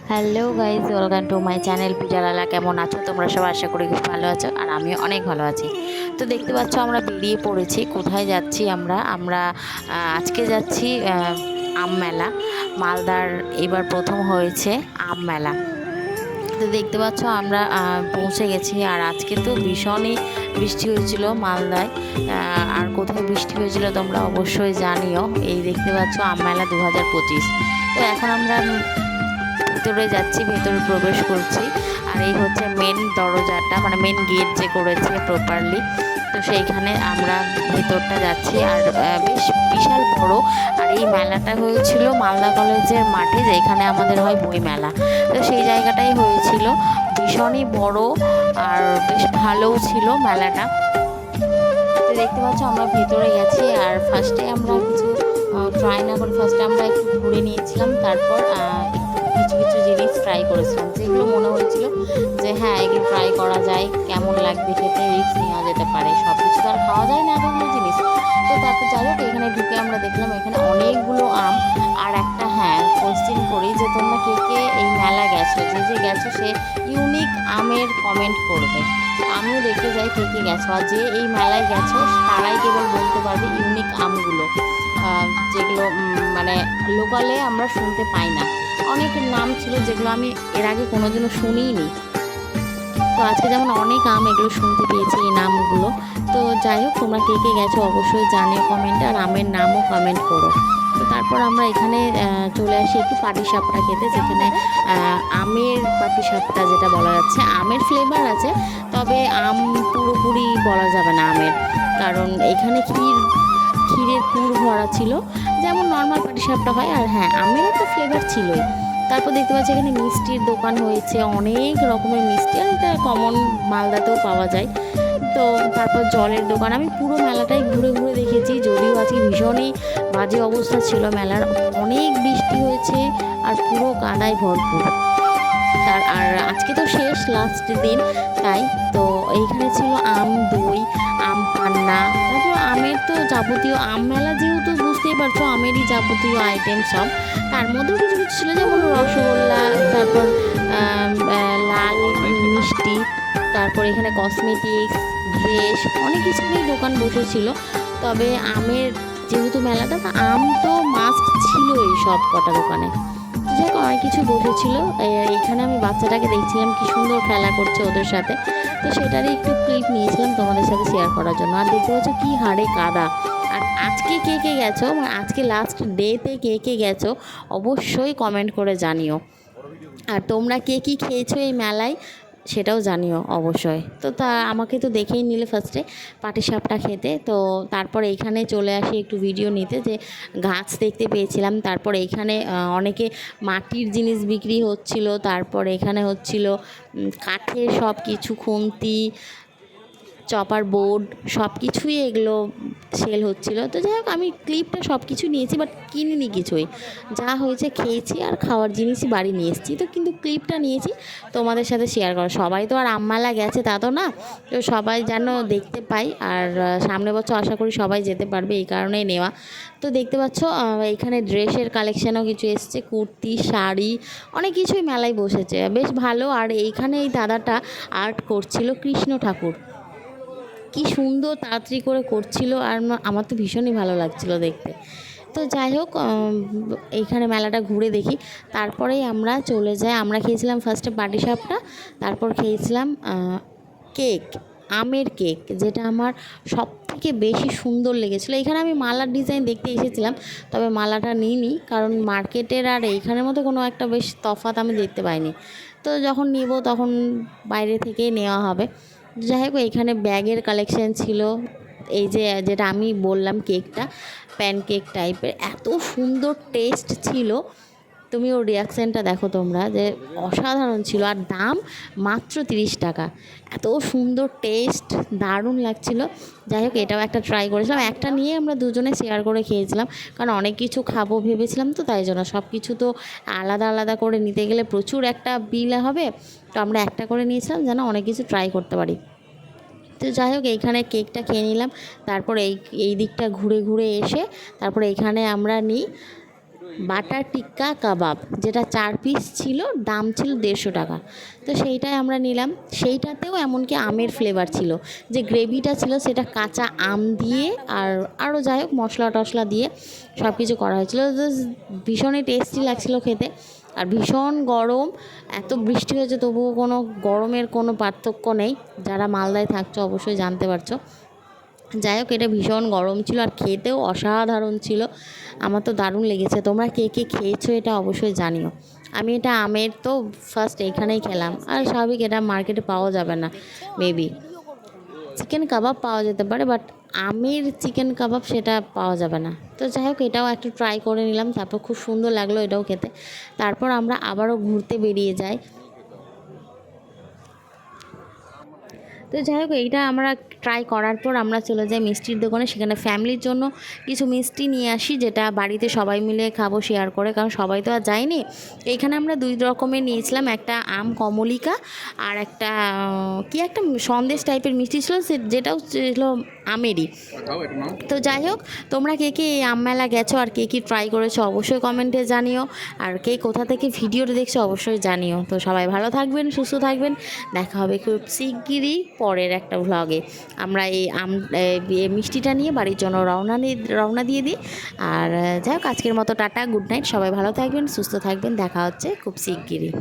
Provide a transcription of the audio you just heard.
Hello guys, welcome to my channel পিজালালা। কেমন আছো তোমরা সব? আশা করি খুব ভালো আছো, আর আমিও অনেক ভালো আছি। তো দেখতে পাচ্ছ আমরা বেরিয়ে পড়েছি। কোথায় যাচ্ছি আমরা আজকে যাচ্ছি আম মেলা। মালদার এবার প্রথম হয়েছে আম মেলা। তো দেখতে পাচ্ছ আমরা পৌঁছে গেছি। আর আজকে তো ভীষণই বৃষ্টি হয়েছিল মালদায়। আর কোথায় বৃষ্টি হয়েছিল তোমরা অবশ্যই জানিও। এই দেখতে পাচ্ছ আম মেলা 2025। তো এখন আমরা ভেতরে যাচ্ছি, ভেতরে প্রবেশ করছি। আর এই হচ্ছে মেন দরজাটা, মানে মেন গেট যে করেছে প্রপারলি। তো সেইখানে আমরা ভেতরটা যাচ্ছি। আর বেশ বিশাল বড়। আর এই মেলাটা হয়েছিল মালদা কলেজের মাঠে, যেখানে আমাদের হয় বই মেলা। তো সেই জায়গাটাই হয়েছিল। ভীষণই বড় আর বেশ ভালোও ছিল মেলাটা। তো দেখতে পাচ্ছ আমরা ভেতরে গেছি। আর ফার্স্টে আমরা কিছু ট্রাই না করে ফার্স্টে আমরা একটু ঘুরে নিয়েছিলাম। তারপর কিছু কিছু জিনিস ট্রাই করেছিলাম, যেগুলো মনে হয়েছিল যে হ্যাঁ এগুলো ট্রাই করা যায়, কেমন লাগবে খেতে, রিস্ক নেওয়া যেতে পারে। সব কিছু তো আর খাওয়া যায় না এতগুলো জিনিস। তো তারপর যাই হোক, এখানে ঢুকে আমরা দেখলাম এখানে অনেকগুলো আম। আর একটা হ্যাঁ কোশ্চেন করি যে তোমরা কে কে এই মেলা গেছো, যে গেছো সে ইউনিক আমের কমেন্ট করবে। আমিও দেখতে যাই কে কে গেছো, আর যে এই মেলায় গেছো তারাই কেবল বলতে পারবে ইউনিক আমগুলো, যেগুলো মানে লোকালে আমরা শুনতে পাই না। অনেক নাম ছিল যেগুলো আমি এর আগে কোনোদিনও শুনিনি। তো আজকে যেমন অনেক আম এগুলো শুনতে পেয়েছি, এই নামগুলো। তো যাই হোক, তোমরা কে কে গেছো অবশ্যই জানিও কমেন্টে, আর আমের নামও কমেন্ট করো। তো তারপর আমরা এখানে চলে আসি একটু পাটিসাপটা খেতে, যেখানে আমের পাটিসাপটা যেটা বলা যাচ্ছে, আমের ফ্লেভার আছে, তবে আম পুরোপুরি বলা যাবে না আমের। কারণ এখানে ক্ষীরের পুর ভরা ছিল, যেমন নর্মাল পাটিসাপটা হয়। আর হ্যাঁ, আমের একটা ফ্লেভার ছিলই। তারপর দেখতে পাচ্ছি এখানে মিষ্টির দোকান হয়েছে, অনেক রকমের মিষ্টি, আর এটা কমন মালদাতেও পাওয়া যায়। তো তারপর জলের দোকান। আমি পুরো মেলাটাই ঘুরে ঘুরে দেখেছি, যদিও আজকে ভীষণই বাজে অবস্থা ছিল মেলার, অনেক বৃষ্টি হয়েছে আর পুরো কাদায় ভরপুর। আর আজকে তো শেষ লাস্ট দিন, তাই তো এইখানে ছিল আম দই, আম পান্না। তারপর আমের তো যাবতীয়, আম মেলা যেহেতু বুঝতেই পারছো আমেরই যাবতীয় আইটেম সব। তার মধ্যেও কিছু কিছু ছিল, যেমন রসগোল্লা, তারপর লাল মিষ্টি, তারপর এখানে কসমেটিক্স, ড্রেস, অনেক কিছু নিয়ে দোকান বসেছিল। তবে আমের যেহেতু মেলাটা, তা আম তো মাস্ট ছিলই সব কটা দোকানে। যাই হোক, অনেক কিছু বসেছিল। এইখানে আমি বাচ্চাটাকে দেখছিলাম কি সুন্দর খেলা করছে ওদের সাথে। তো সেটারই একটু ক্লিপ নিয়েছিলাম তোমাদের সাথে শেয়ার করার জন্য। আর দেখতে পাচ্ছ কি হাড়ে কাদা। আর আজকে কে কে গেছো, মানে আজকে লাস্ট ডেতে কে কে গেছো অবশ্যই কমেন্ট করে জানিও। আর তোমরা কে কী খেয়েছো এই মেলায় সেটাও জানিও অবশ্যই। তো আমাকে তো দেখেই নিলে ফার্স্টে পাটিসাপটা খেতে। তো তারপর এইখানে চলে আসি একটু ভিডিও নিতে, যে গাছ দেখতে পেয়েছিলাম। তারপর এইখানে অনেকে মাটির জিনিস বিক্রি হচ্ছিল। তারপর এখানে হচ্ছিল কাঠের সব কিছু, খুন্তি, চপার বোর্ড, সব কিছুই এগুলো সেল হচ্ছিলো। তো যাই হোক, আমি ক্লিপটা সব কিছু নিয়েছি, বাট কিনিনি কিছুই। যা হয়েছে খেয়েছি, আর খাওয়ার জিনিসই বাড়ি নিয়ে এসেছি। তো কিন্তু ক্লিপটা নিয়েছি তোমাদের সাথে শেয়ার করো। সবাই তো আর আম্মালা গেছে তা তো না, তো সবাই যেন দেখতে পাই। আর সামনের বছর আশা করি সবাই যেতে পারবে, এই কারণেই নেওয়া। তো দেখতে পাচ্ছ এখানে ড্রেসের কালেকশানও কিছু এসছে, কুর্তি, শাড়ি, অনেক কিছুই মেলায় বসেছে, বেশ ভালো। আর এইখানে এই দাদাটা আর্ট করছিল কৃষ্ণ ঠাকুর, কি সুন্দর তাড়াতাড়ি করে করছিল। আর আমার তো ভীষণই ভালো লাগছিল দেখতে। তো যাই হোক, এইখানে মেলাটা ঘুরে দেখি। তারপরেই আমরা চলে যাই। আমরা খেয়েছিলাম ফার্স্টে পাটিসাপটা, তারপর খেয়েছিলাম কেক, আমের কেক, যেটা আমার সব থেকে বেশি সুন্দর লেগেছিলো। এখানে আমি মালার ডিজাইন দেখতে এসেছিলাম, তবে মালাটা নিইনি, কারণ মার্কেটের আর এইখানের মধ্যে কোনো একটা বেশ তফাৎ আমি দেখতে পাইনি। তো যখন নেব তখন বাইরে থেকেই নেওয়া হবে। যাই হোক, এখানে ব্যাগের কালেকশান ছিল। এই যে যেটা আমি বললাম কেকটা, প্যানকেক টাইপের, এত সুন্দর টেস্ট ছিল। তুমি ওর রিয়াকশানটা দেখো তোমরা, যে অসাধারণ ছিল। আর দাম মাত্র 30 টাকা। এত সুন্দর টেস্ট, দারুণ লাগছিল। যাই হোক, এটাও একটা ট্রাই করেছিলাম। একটা নিয়ে আমরা দুজনে শেয়ার করে খেয়েছিলাম, কারণ অনেক কিছু খাবো ভেবেছিলাম, তো তাই জন্য সব কিছু তো আলাদা আলাদা করে নিতে গেলে প্রচুর একটা বিল হবে। তো আমরা একটা করে নিয়েছিলাম যেন অনেক কিছু ট্রাই করতে পারি। তো যাই হোক, এইখানে কেকটা খেয়ে নিলাম। তারপর এই দিকটা ঘুরে ঘুরে এসে তারপর এইখানে আমরা নিই বাটার টিক্কা কাবাব, যেটা 4 পিস ছিল, দাম ছিল 150 টাকা। তো সেইটাই আমরা নিলাম। সেইটাতেও এমনকি আমের ফ্লেভার ছিল, যে গ্রেভিটা ছিল সেটা কাঁচা আম দিয়ে আর আরও যাই হোক মশলা টশলা দিয়ে সব কিছু করা হয়েছিল। তো ভীষণই টেস্টি লাগছিলো খেতে। আর ভীষণ গরম, এত বৃষ্টি হয়েছে তবুও কোনো গরমের কোনো পার্থক্য নেই। যারা মালদায় থাকছো অবশ্যই জানতে পারছো। যাই হোক, এটা ভীষণ গরম ছিল আর খেতেও অসাধারণ ছিল। আমার তো দারুণ লেগেছে। তোমরা কে কে খেয়েছো এটা অবশ্যই জানিও। আমি এটা আমের তো ফার্স্ট এইখানেই খেলাম, আর স্বাভাবিক এটা মার্কেটে পাওয়া যাবে না। মেবি চিকেন কাবাব পাওয়া যেতে পারে, বাট আমের চিকেন কাবাব সেটা পাওয়া যাবে না। তো যাই হোক, এটাও একটু ট্রাই করে নিলাম, তারপর খুব সুন্দর লাগলো এটাও খেতে। তারপর আমরা আবারও ঘুরতে বেরিয়ে যাই। তো যাই হোক, এইটা আমরা ট্রাই করার পর আমরা চলে যাই মিষ্টির দোকানে। সেখানে ফ্যামিলির জন্য কিছু মিষ্টি নিয়ে আসি, যেটা বাড়িতে সবাই মিলে খাবো শেয়ার করে, কারণ সবাই তো আর যায়নি। এইখানে আমরা 2 রকমের নিয়েছিলাম, একটা আম কমলিকা আর একটা কি একটা সন্দেশ টাইপের মিষ্টি ছিল, যেটাও ছিল আমেরই। তো যাই হোক, তোমরা কে কে এই আম মেলা গেছো আর কে কী ট্রাই করেছো অবশ্যই কমেন্টে জানিও। আর কে কোথা থেকে ভিডিওটা দেখছো অবশ্যই জানিও। তো সবাই ভালো থাকবেন, সুস্থ থাকবেন। দেখা হবে খুব শিগগিরই পরের একটা ভ্লগে। আমরা এই মিষ্টিটা নিয়ে বাড়ির জন্য রওনা দিয়ে দিই। আর যাই হোক, আজকের মতো টাটা, গুড নাইট। সবাই ভালো থাকবেন, সুস্থ থাকবেন। দেখা হচ্ছে খুব শিগগিরই।